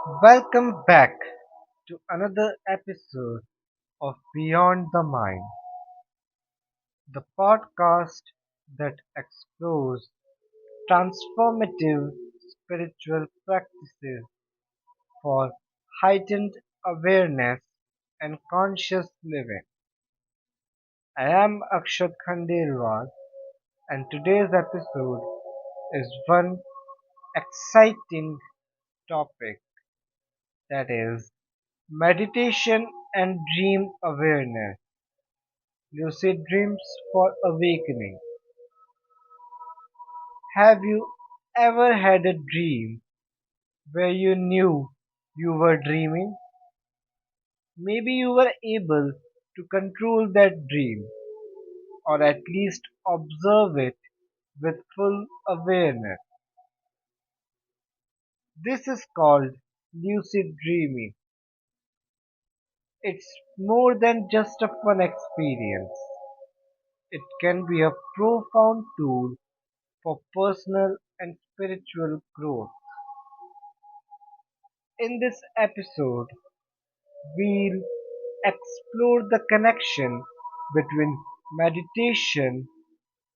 Welcome back to another episode of Beyond the Mind, the podcast that explores transformative spiritual practices for heightened awareness and conscious living. I am Akshat Khandelwal, and today's episode is one exciting topic, that is meditation and dream awareness. Lucid dreams for awakening. Have you ever had a dream where you knew you were dreaming? Maybe you were able to control that dream, or at least observe it with full awareness. This is called lucid dreaming. It's more than just a fun experience. It can be a profound tool for personal and spiritual growth. In this episode, we'll explore the connection between meditation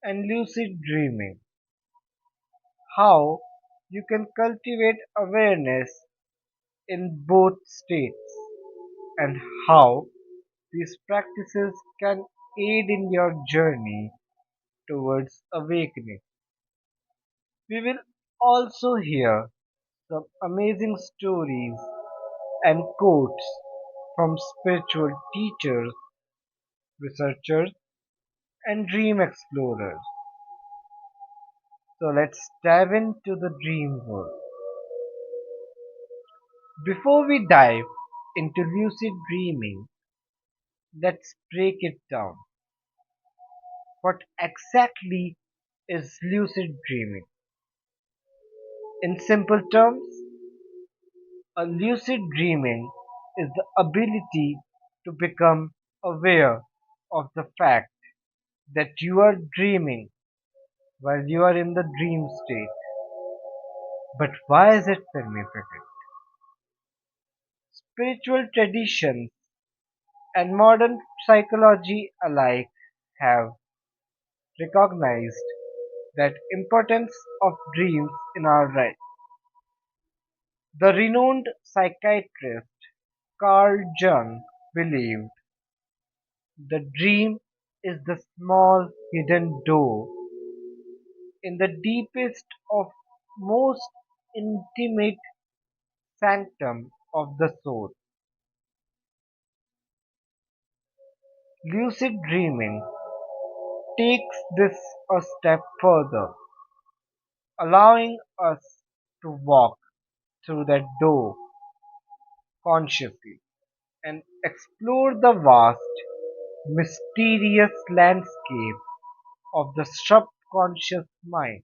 and lucid dreaming, how you can cultivate awareness in both states, and how these practices can aid in your journey towards awakening. We will also hear some amazing stories and quotes from spiritual teachers, researchers, and dream explorers. So let's dive into the dream world. Before we dive into lucid dreaming, let's break it down. What exactly is lucid dreaming? In simple terms, a lucid dreaming is the ability to become aware of the fact that you are dreaming while you are in the dream state. But why is it significant? Spiritual traditions and modern psychology alike have recognized that importance of dreams in our life. The renowned psychiatrist Carl Jung believed the dream is the small hidden door in the deepest of most intimate sanctum of the soul. Lucid dreaming takes this a step further, allowing us to walk through that door consciously and explore the vast, mysterious landscape of the subconscious mind.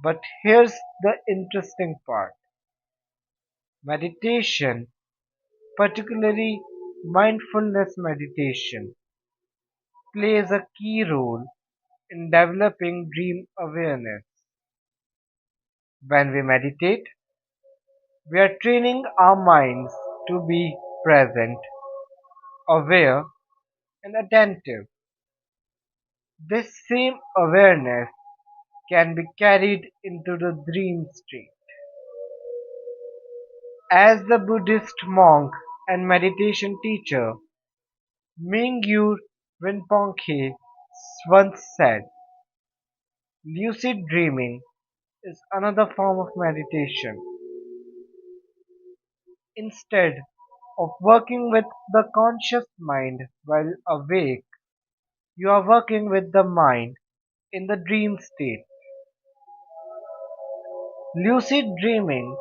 But here's the interesting part: meditation, particularly mindfulness meditation, plays a key role in developing dream awareness. When we meditate, we are training our minds to be present, aware, and attentive. This same awareness can be carried into the dream state. As the Buddhist monk and meditation teacher Mingyur Rinpoche once said, lucid dreaming is another form of meditation. Instead of working with the conscious mind while awake, you are working with the mind in the dream state. Lucid dreaming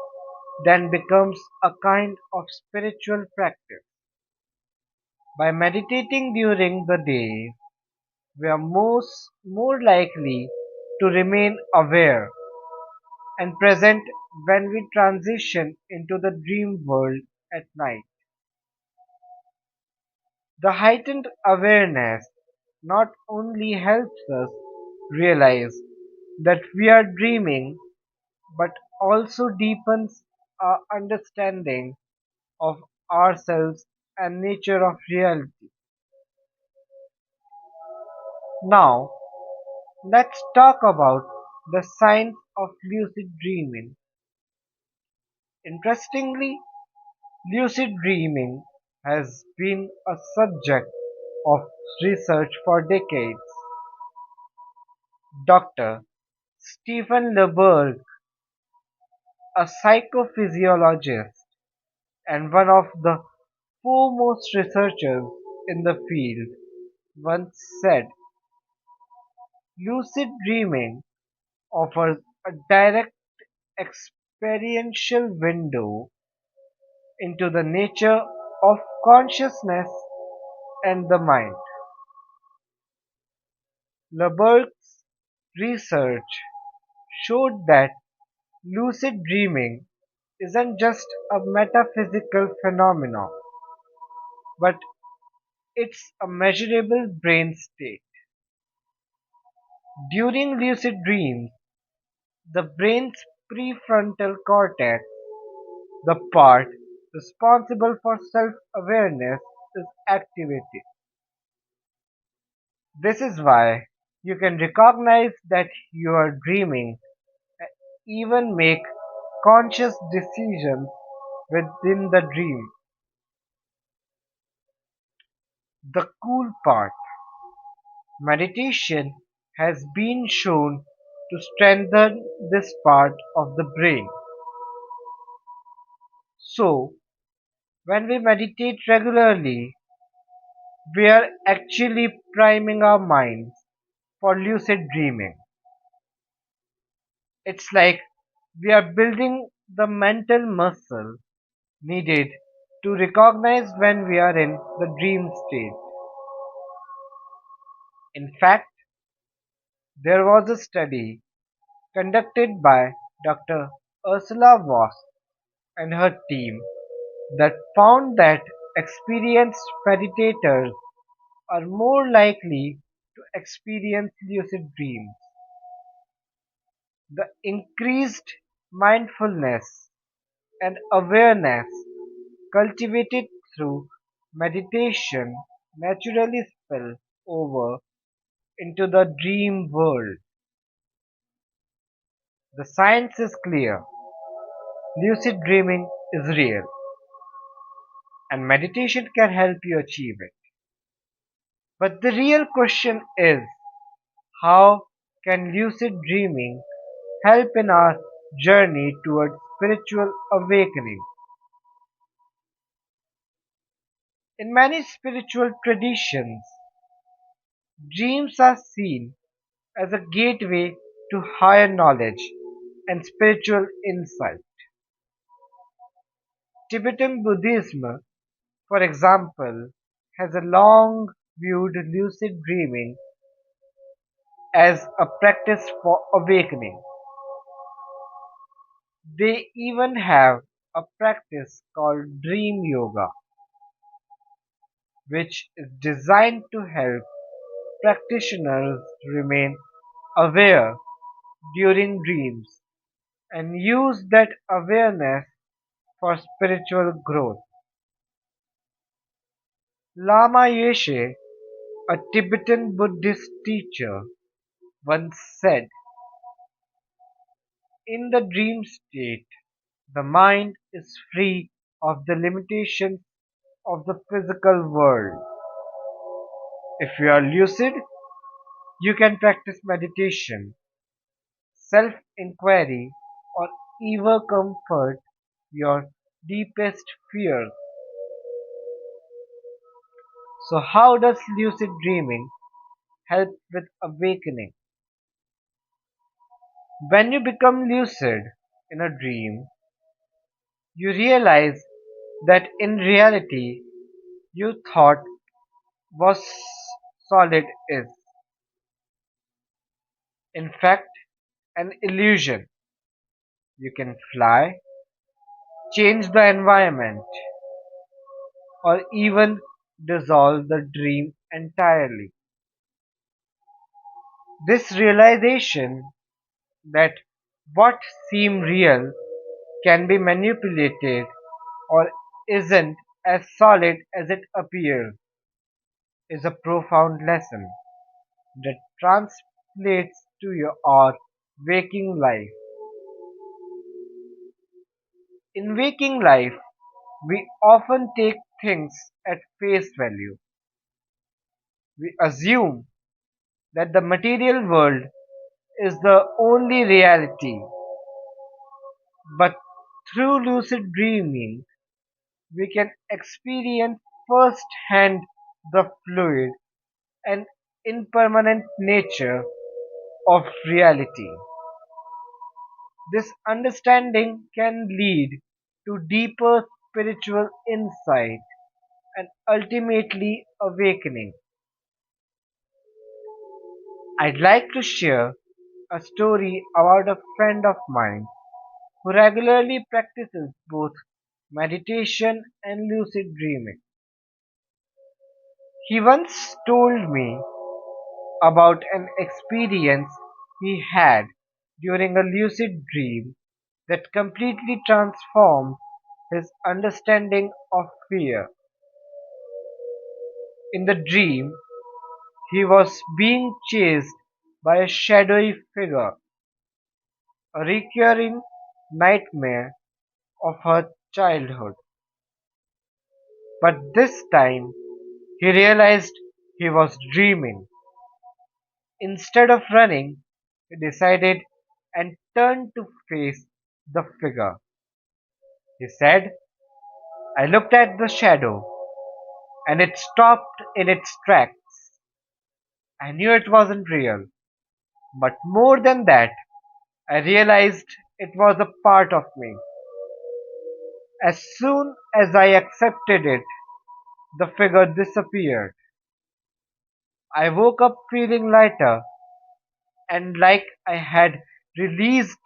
then becomes a kind of spiritual practice. By meditating during the day, we are more likely to remain aware and present when we transition into the dream world at night. The heightened awareness not only helps us realize that we are dreaming, but also deepens our understanding of ourselves and nature of reality. Now, let's talk about the science of lucid dreaming. Interestingly, lucid dreaming has been a subject of research for decades. Dr. Stephen Leberg, a psychophysiologist and one of the foremost researchers in the field, once said, lucid dreaming offers a direct experiential window into the nature of consciousness and the mind. Leberg's research showed that lucid dreaming isn't just a metaphysical phenomenon, but it's a measurable brain state. During lucid dreams, the brain's prefrontal cortex, the part responsible for self-awareness, is activated. This is why you can recognize that you are dreaming and even make conscious decisions within the dream. The cool part: meditation has been shown to strengthen this part of the brain. So, when we meditate regularly, we are actually priming our minds for lucid dreaming. It's like we are building the mental muscle needed to recognize when we are in the dream state. In fact, there was a study conducted by Dr. Ursula Voss and her team that found that experienced meditators are more likely to experience lucid dreams. The increased mindfulness and awareness cultivated through meditation naturally spill over into the dream world. The science is clear: lucid dreaming is real, and meditation can help you achieve it. But the real question is, how can lucid dreaming help in our journey towards spiritual awakening? In many spiritual traditions, dreams are seen as a gateway to higher knowledge and spiritual insight. Tibetan Buddhism, for example, has a long viewed lucid dreaming as a practice for awakening. They even have a practice called dream yoga, which is designed to help practitioners remain aware during dreams and use that awareness for spiritual growth. Lama Yeshe, a Tibetan Buddhist teacher, once said, in the dream state, the mind is free of the limitations of the physical world. If you are lucid, you can practice meditation, self-inquiry, or even comfort your deepest fears. So how does lucid dreaming help with awakening? When you become lucid in a dream, you realize that in reality you thought was solid is, in fact, an illusion. You can fly, change the environment, or even dissolve the dream entirely. This realization that what seemed real can be manipulated or isn't as solid as it appears is a profound lesson that translates to our waking life. In waking life, we often take things at face value. We assume that the material world is the only reality, but through lucid dreaming, we can experience firsthand the fluid and impermanent nature of reality. This understanding can lead to deeper spiritual insight and ultimately awakening. I'd like to share a story about a friend of mine who regularly practices both meditation and lucid dreaming. He once told me about an experience he had during a lucid dream that completely transformed his understanding of fear. In the dream, he was being chased by a shadowy figure, a recurring nightmare of her childhood. But this time, he realized he was dreaming. Instead of running, he decided and turned to face the figure. He said, I looked at the shadow and it stopped in its tracks. I knew it wasn't real, but more than that, I realized it was a part of me. As soon as I accepted it, the figure disappeared. I woke up feeling lighter and like I had released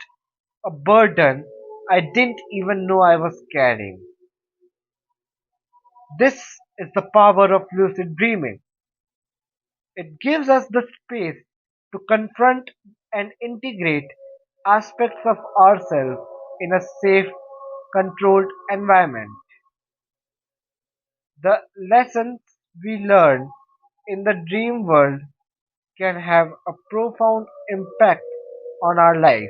a burden I didn't even know I was carrying. This is the power of lucid dreaming. It gives us the space to confront and integrate aspects of ourselves in a safe, controlled environment. The lessons we learn in the dream world can have a profound impact on our life.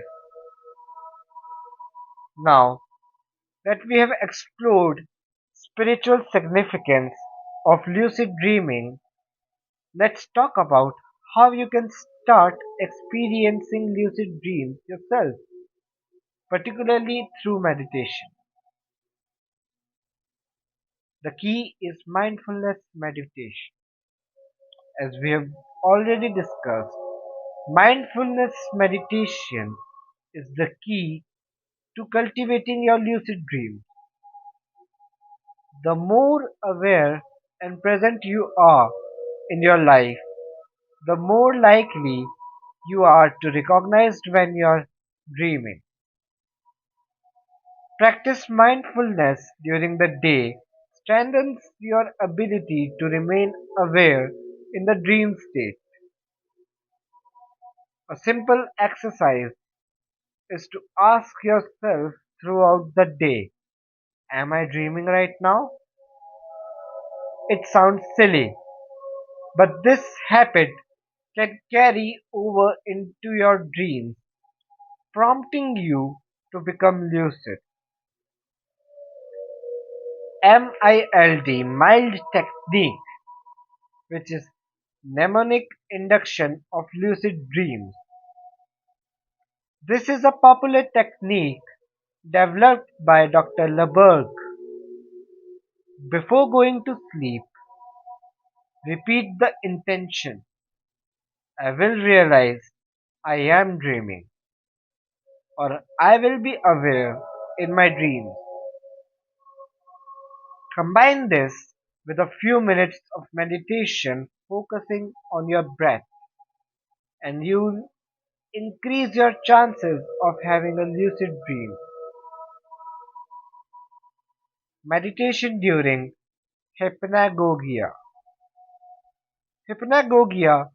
Now that we have explored spiritual significance of lucid dreaming, let's talk about how you can start experiencing lucid dreams yourself, particularly through meditation. The key is mindfulness meditation. As we have already discussed, mindfulness meditation is the key to cultivating your lucid dreams. The more aware and present you are in your life, the more likely you are to recognize when you are dreaming. Practice mindfulness during the day strengthens your ability to remain aware in the dream state. A simple exercise is to ask yourself throughout the day, am I dreaming right now? It sounds silly, but this habit can carry over into your dreams, prompting you to become lucid. mild technique, which is mnemonic induction of lucid dreams. This is a popular technique developed by Dr. LeBerg. Before going to sleep, repeat the intention. I will realize I am dreaming, or I will be aware in my dreams. Combine this with a few minutes of meditation focusing on your breath, and you'll increase your chances of having a lucid dream. Meditation during hypnagogia. Hypnagogia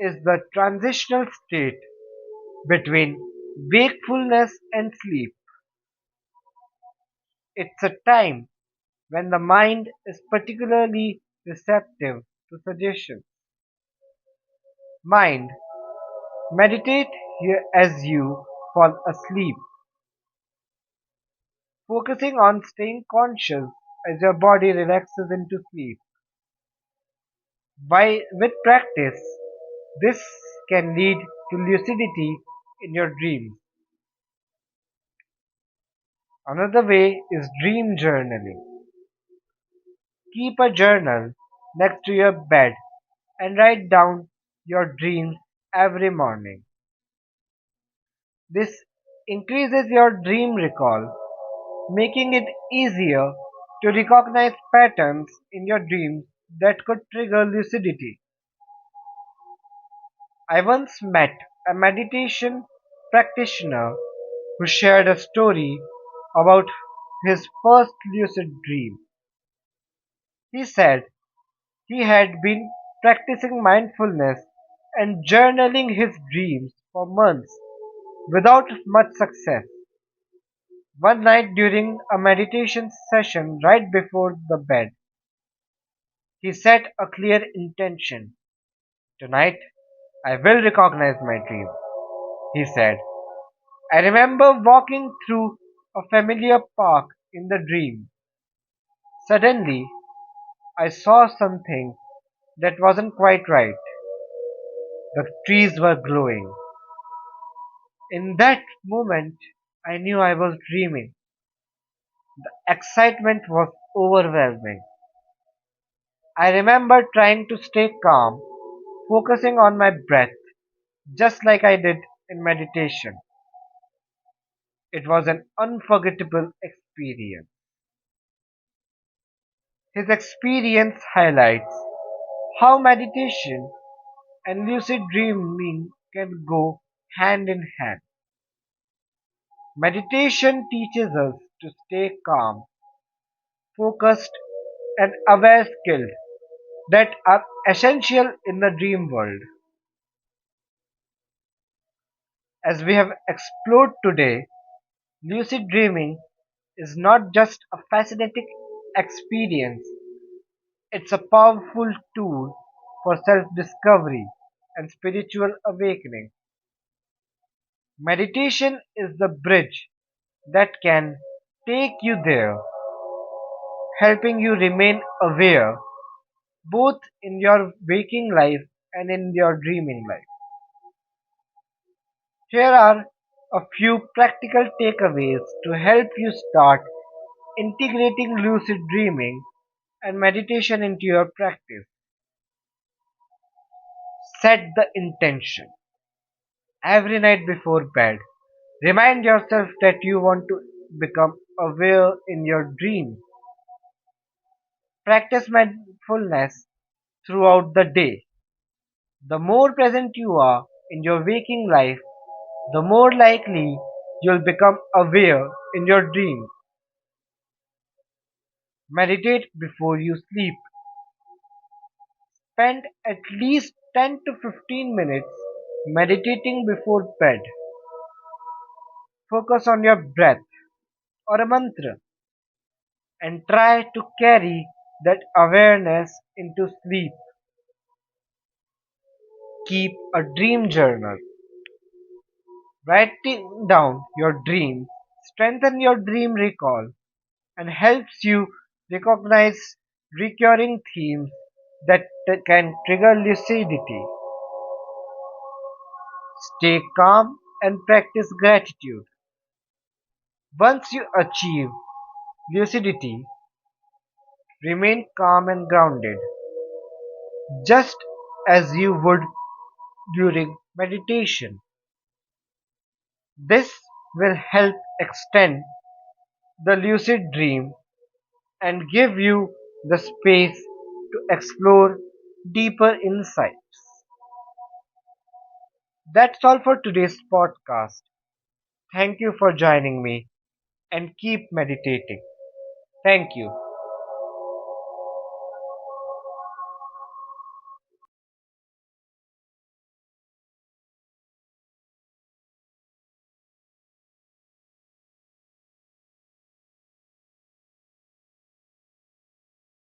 is the transitional state between wakefulness and sleep. It's a time when the mind is particularly receptive to suggestions. Mind, meditate here as you fall asleep, focusing on staying conscious as your body relaxes into sleep. With practice, this can lead to lucidity in your dreams. Another way is dream journaling. Keep a journal next to your bed and write down your dreams every morning. This increases your dream recall, making it easier to recognize patterns in your dreams that could trigger lucidity. I once met a meditation practitioner who shared a story about his first lucid dream. He said he had been practicing mindfulness and journaling his dreams for months without much success. One night during a meditation session right before the bed, he set a clear intention. Tonight, I will recognize my dream, he said. I remember walking through a familiar park in the dream. Suddenly, I saw something that wasn't quite right. The trees were glowing. In that moment, I knew I was dreaming. Excitement was overwhelming. I remember trying to stay calm, focusing on my breath, just like I did in meditation. It was an unforgettable experience. His experience highlights how meditation and lucid dreaming can go hand in hand. Meditation teaches us to stay calm, focused, and aware skills that are essential in the dream world. As we have explored today, lucid dreaming is not just a fascinating experience, it's a powerful tool for self discovery and spiritual awakening. Meditation is the bridge that can take you there, helping you remain aware both in your waking life and in your dreaming life. Here are a few practical takeaways to help you start integrating lucid dreaming and meditation into your practice. Set the intention. Every night before bed, remind yourself that you want to become aware in your dreams. Practice mindfulness throughout the day. The more present you are in your waking life, the more likely you'll become aware in your dreams. Meditate before you sleep. Spend at least 10 to 15 minutes meditating before bed. Focus on your breath or a mantra and try to carry that awareness into sleep. Keep a dream journal. Writing down your dreams strengthens your dream recall and helps you recognize recurring themes that can trigger lucidity. Stay calm and practice gratitude. Once you achieve lucidity, remain calm and grounded, just as you would during meditation. This will help extend the lucid dream and give you the space to explore deeper insights. That's all for today's podcast. Thank you for joining me and keep meditating. Thank you.